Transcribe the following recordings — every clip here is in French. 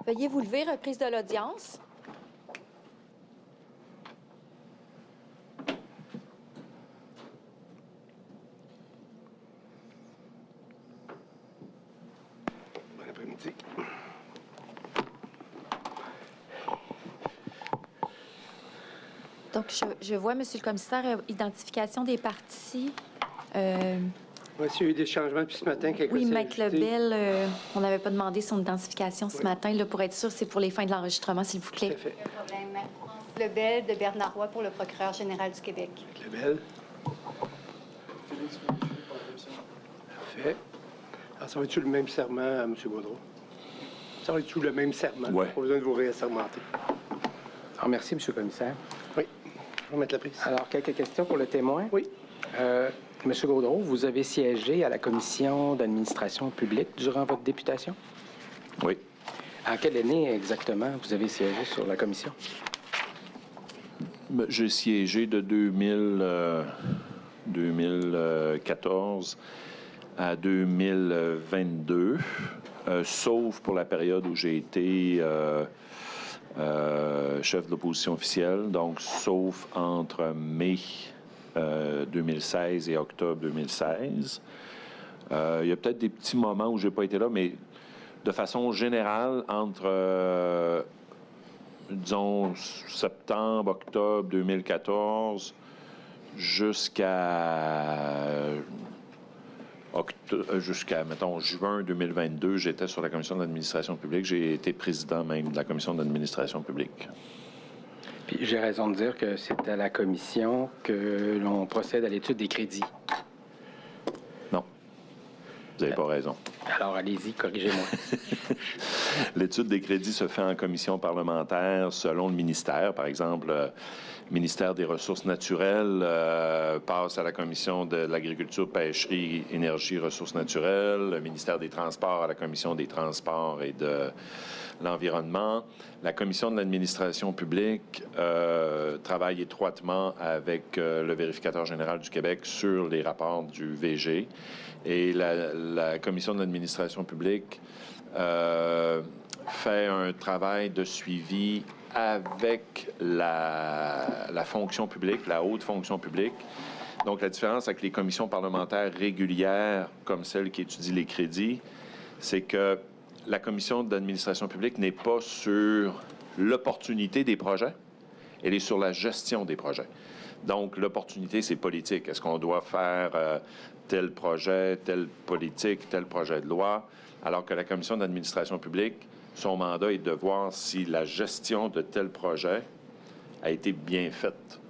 Veuillez vous lever, reprise de l'audience. Bon après-midi. Donc, je vois, Monsieur le commissaire, identification des parties. Oui, s'il y a eu des changements depuis ce matin. Oui, Maître Lebel, on n'avait pas demandé son identification ce matin. Là, pour être sûr, c'est pour les fins de l'enregistrement, s'il vous plaît. Tout à fait. Pas de problème. Maître France Lebel de Bernard Roy pour le procureur général du Québec. Maître Lebel. Parfait. Alors, ça va être-tu le même serment à M. Gaudreau? Ça va être-tu le même serment? Oui. Pas besoin de vous réassermenter. Alors, merci, M. le commissaire. Oui. Je vais mettre la prise. Alors, quelques questions pour le témoin. Oui. M. Gaudreau, vous avez siégé à la Commission d'administration publique durant votre députation? Oui. En quelle année exactement vous avez siégé sur la commission? J'ai siégé de 2014 à 2022, sauf pour la période où j'ai été chef de l'opposition officielle, donc sauf entre mai 2016 et octobre 2016. Il y a peut-être des petits moments où je n'ai pas été là, mais de façon générale, entre, disons, septembre, octobre 2014 jusqu'à, mettons, juin 2022, j'étais sur la commission d'administration publique. J'ai été président même de la commission d'administration publique. Puis j'ai raison de dire que c'est à la commission que l'on procède à l'étude des crédits. Non, vous n'avez pas raison. Alors, allez-y, corrigez-moi. L'étude des crédits se fait en commission parlementaire selon le ministère. Par exemple, le ministère des Ressources naturelles passe à la commission de l'Agriculture, Pêcherie, Énergie, Ressources naturelles. Le ministère des Transports à la commission des Transports et de l'Environnement. La commission de l'administration publique travaille étroitement avec le vérificateur général du Québec sur les rapports du VG. Et la commission de l'administration publique fait un travail de suivi avec la fonction publique, la haute fonction publique. Donc, la différence avec les commissions parlementaires régulières, comme celle qui étudie les crédits, c'est que la commission d'administration publique n'est pas sur l'opportunité des projets, elle est sur la gestion des projets. Donc, l'opportunité, c'est politique. Est-ce qu'on doit faire tel projet, telle politique, tel projet de loi, alors que la commission d'administration publique, son mandat est de voir si la gestion de tel projet a été bien faite.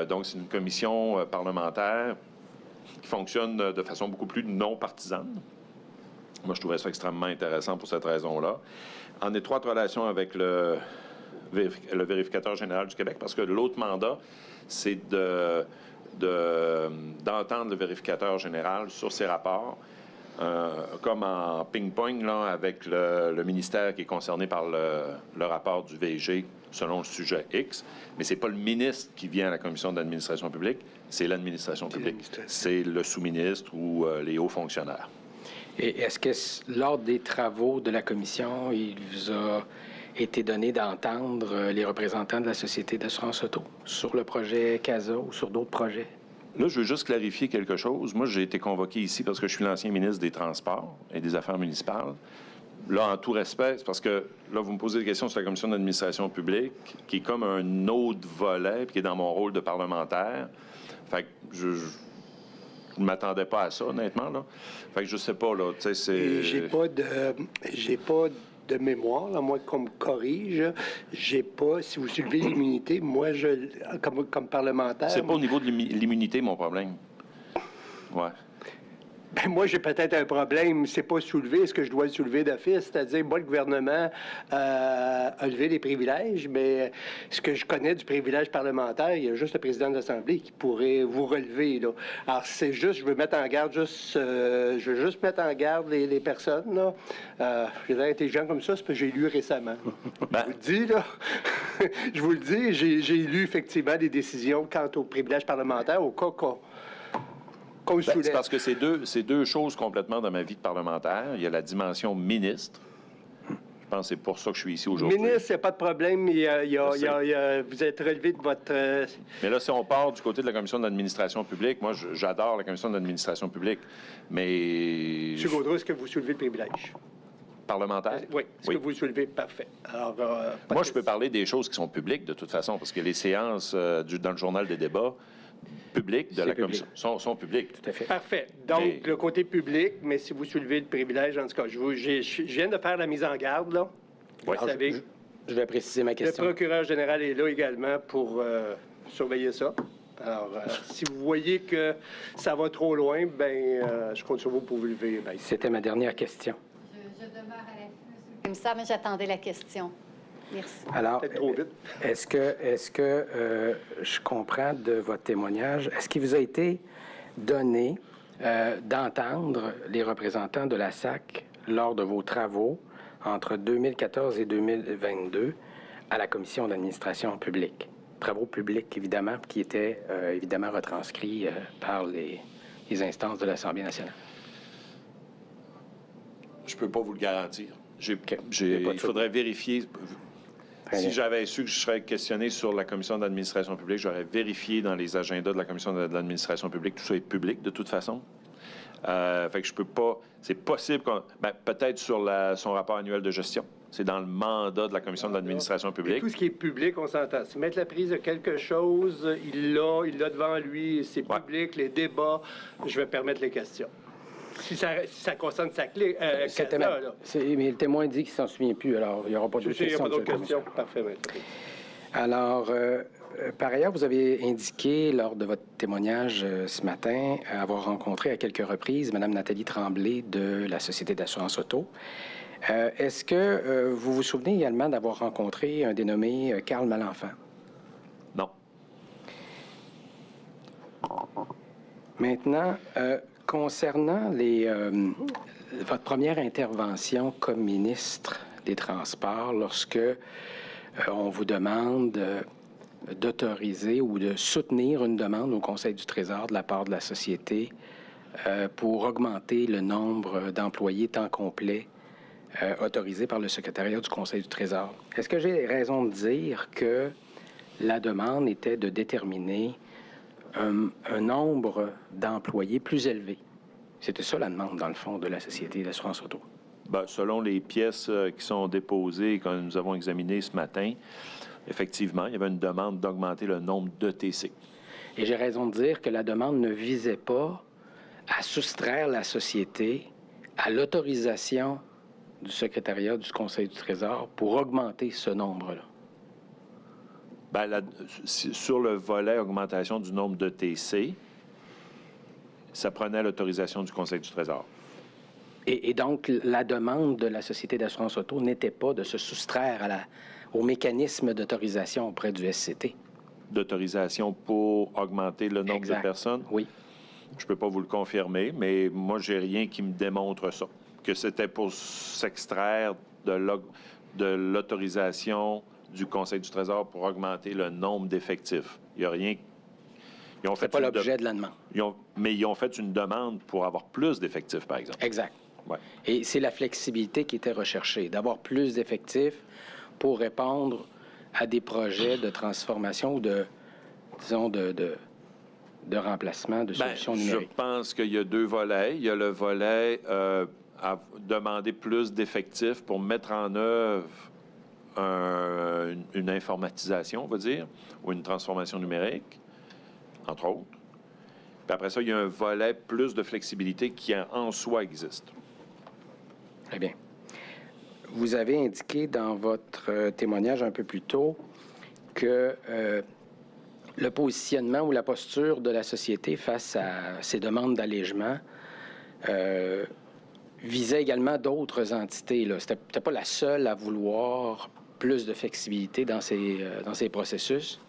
Donc, c'est une commission parlementaire qui fonctionne de façon beaucoup plus non partisane. Moi, je trouvais ça extrêmement intéressant pour cette raison-là. En étroite relation avec le vérificateur général du Québec, parce que l'autre mandat, c'est d'entendre le vérificateur général sur ses rapports, comme en ping-pong là, avec le ministère qui est concerné par le rapport du VG selon le sujet X. Mais c'est pas le ministre qui vient à la commission d'administration publique, c'est l'administration publique. C'est le sous-ministre ou les hauts fonctionnaires. Et est-ce que lors des travaux de la commission, il vous a été donné d'entendre les représentants de la Société d'assurance auto sur le projet CASA ou sur d'autres projets? Là, je veux juste clarifier quelque chose. Moi, j'ai été convoqué ici parce que je suis l'ancien ministre des Transports et des Affaires municipales. Là, en tout respect, c'est parce que là, vous me posez des questions sur la commission d'administration publique, qui est comme un autre volet, puis qui est dans mon rôle de parlementaire. Fait que je ne m'attendais pas à ça, honnêtement, là. Fait que je sais pas, là, tu sais, c'est... J'ai pas de mémoire, là, moi, qu'on me corrige. J'ai pas, si vous soulevez l'immunité, moi, comme parlementaire... C'est pas au niveau de l'immunité, mon problème. Ouais. Ben moi, j'ai peut-être un problème. C'est pas soulevé. Est-ce que je dois le soulever d'office? C'est-à-dire, moi, le gouvernement a levé les privilèges, mais ce que je connais du privilège parlementaire, il y a juste le président de l'Assemblée qui pourrait vous relever, là. Alors, c'est juste, je veux mettre en garde je veux juste mettre en garde les personnes, là. J'ai l'air intelligent comme ça, c'est parce que j'ai lu récemment. Ben... Je vous le dis, là. Je vous le dis, j'ai lu effectivement des décisions quant au privilège parlementaire, au cas qu'on... Ben, c'est parce que c'est deux choses complètement dans ma vie de parlementaire. Il y a la dimension ministre, pense que c'est pour ça que je suis ici aujourd'hui. Ministre, il n'y a pas de problème. Vous êtes relevé de votre... Mais là, si on part du côté de la Commission de l'administration publique, moi, j'adore la Commission de l'administration publique, mais... M. Gaudreau, est-ce que vous soulevez le privilège? Parlementaire? Oui. Est-ce que vous le soulevez? Parfait. Alors, moi, je peux parler des choses qui sont publiques, de toute façon, parce que les séances dans le journal des débats publiques de la Commission sont publiques. Tout à fait. Parfait. Donc, le côté public, mais si vous soulevez le privilège, en tout cas, je viens de faire la mise en garde, là. Oui. Vous savez, Je vais préciser ma le question. procureur général est là également pour surveiller ça. Alors, si vous voyez que ça va trop loin, bien, je compte sur vous pour vous lever. Bien. C'était ma dernière question. Je demeure à l'affût, monsieur le commissaire, mais j'attendais la question. Merci. Alors, Peut-être trop vite. est-ce que je comprends de votre témoignage, est-ce qu'il vous a été donné d'entendre les représentants de la SAC lors de vos travaux entre 2014 et 2022 à la Commission d'administration publique? Travaux publics, évidemment, qui étaient évidemment retranscrits par les instances de l'Assemblée nationale. Je peux pas vous le garantir. Il Il faudrait vérifier. Très bien. Si j'avais su que je serais questionné sur la Commission d'administration publique, j'aurais vérifié dans les agendas de la Commission de l'administration publique. Tout ça est public, de toute façon. Fait que je peux pas... C'est possible qu'on... peut-être sur son rapport annuel de gestion. C'est dans le mandat de la Commission de l'administration Et publique. tout ce qui est public, on s'entend. Si mettre la prise de quelque chose, il l'a devant lui, c'est public, les débats, je vais permettre les questions. Si ça concerne sa clé, C'était là. mais le témoin dit qu'il ne s'en souvient plus, alors il n'y aura pas d'autres Il n'y a questions. pas d'autres monsieur le questions. Parfait, maître. Alors, par ailleurs, vous avez indiqué lors de votre témoignage ce matin avoir rencontré à quelques reprises Mme Nathalie Tremblay de la Société d'assurance auto. Est-ce que vous vous souvenez également d'avoir rencontré un dénommé Carl Malenfant? Non. Maintenant, concernant votre première intervention comme ministre des Transports, lorsque on vous demande d'autoriser ou de soutenir une demande au Conseil du Trésor de la part de la société pour augmenter le nombre d'employés temps complet autorisés par le secrétariat du Conseil du Trésor. Est-ce que j'ai raison de dire que la demande était de déterminer un nombre d'employés plus élevé? C'était ça la demande, dans le fond, de la Société d'assurance auto. Bien, selon les pièces qui sont déposées et que nous avons examinées ce matin, effectivement, il y avait une demande d'augmenter le nombre d'ETC. Et j'ai raison de dire que la demande ne visait pas à soustraire la société à l'autorisation du secrétariat du Conseil du Trésor pour augmenter ce nombre-là. Bien, sur le volet augmentation du nombre d'ETC, ça prenait l'autorisation du Conseil du Trésor. Et donc, la demande de la Société d'assurance auto n'était pas de se soustraire au mécanisme d'autorisation auprès du SCT. D'autorisation pour augmenter le nombre Exact. de personnes? Oui. Je ne peux pas vous le confirmer, mais moi, j'ai rien qui me démontre ça. Que c'était pour s'extraire de l'autorisation du Conseil du Trésor pour augmenter le nombre d'effectifs. Il n'y a rien... C'est pas l'objet de la demande. Mais ils ont fait une demande pour avoir plus d'effectifs, par exemple. Exact. Ouais. Et c'est la flexibilité qui était recherchée, d'avoir plus d'effectifs pour répondre à des projets de transformation ou de remplacement de solutions numériques. Je pense qu'il y a deux volets. Il y a le volet à demander plus d'effectifs pour mettre en œuvre une informatisation, on va dire, ou une transformation numérique, entre autres. Puis après ça, il y a un volet plus de flexibilité qui en soi existe. Très bien. Vous avez indiqué dans votre témoignage un peu plus tôt que le positionnement ou la posture de la société face à ces demandes d'allègement visait également d'autres entités. Ce n'était pas la seule à vouloir plus de flexibilité dans ces processus.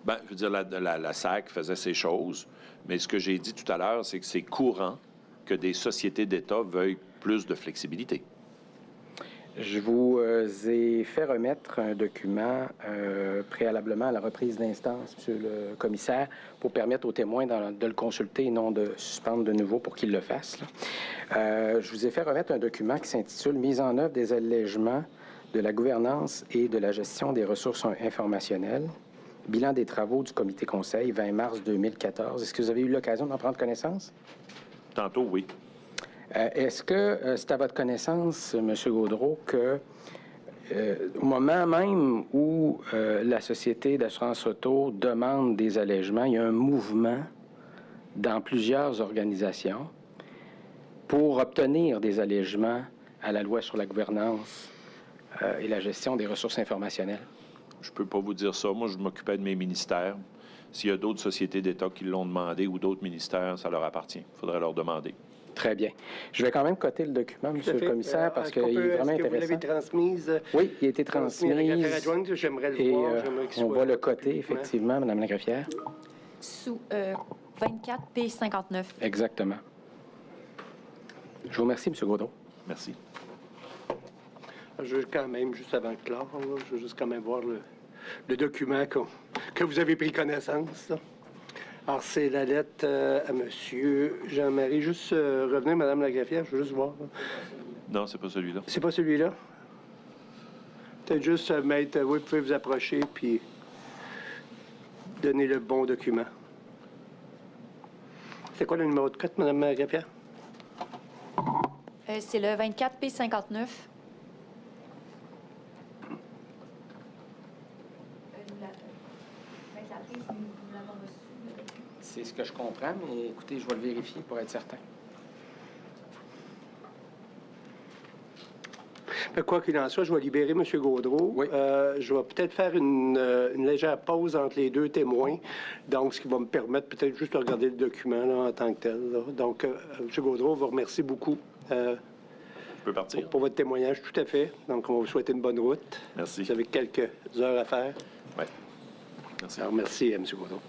Bien, je veux dire, la SAC faisait ces choses, mais ce que j'ai dit tout à l'heure, c'est que c'est courant que des sociétés d'État veuillent plus de flexibilité. Je vous ai fait remettre un document préalablement à la reprise d'instance, Monsieur le commissaire, pour permettre aux témoins de le consulter et non de suspendre de nouveau pour qu'ils le fassent. Je vous ai fait remettre un document qui s'intitule « Mise en œuvre des allègements de la gouvernance et de la gestion des ressources informationnelles. Bilan des travaux du comité conseil, 20 mars 2014. Est-ce que vous avez eu l'occasion d'en prendre connaissance? Tantôt, oui. Est-ce que c'est à votre connaissance, M. Gaudreault, que au moment même où la Société d'assurance auto demande des allègements, il y a un mouvement dans plusieurs organisations pour obtenir des allègements à la loi sur la gouvernance et la gestion des ressources informationnelles? Je ne peux pas vous dire ça. Moi, je m'occupais de mes ministères. S'il y a d'autres sociétés d'État qui l'ont demandé ou d'autres ministères, ça leur appartient. Il faudrait leur demander. Très bien. Je vais quand même coter le document, Monsieur le commissaire, parce qu'il est vraiment est-ce que intéressant. vous l'avez transmise? Oui, il a été transmis. À la greffière adjointe, j'aimerais le Et voir. j'aimerais qu'il on soit va le là coter, publiquement. effectivement, Madame la greffière. Sous 24 P59. Exactement. Je vous remercie, M. Gaudreault. Merci. Je veux quand même, juste avant de clore, là, je veux juste quand même voir le document que vous avez pris connaissance. Là. Alors, c'est la lettre à Monsieur Jean-Marie. Juste revenez, Madame la greffière, je veux juste voir. Là. Non, c'est pas celui-là. C'est pas celui-là? Peut-être juste mettre... oui, vous pouvez vous approcher, puis donner le bon document. C'est quoi le numéro de code, Madame la greffière? C'est le 24 P59. C'est ce que je comprends, mais écoutez, je vais le vérifier pour être certain. Mais quoi qu'il en soit, je vais libérer M. Gaudreault. Oui. Je vais peut-être faire une légère pause entre les deux témoins, donc ce qui va me permettre peut-être juste de regarder le document là, en tant que tel. Là. Donc, M. Gaudreault, on vous remercie beaucoup Je peux partir? pour votre témoignage, tout à fait. Donc, on va vous souhaiter une bonne route. Merci. Vous avez quelques heures à faire. Oui. Merci. Alors, merci, M. Gaudreault.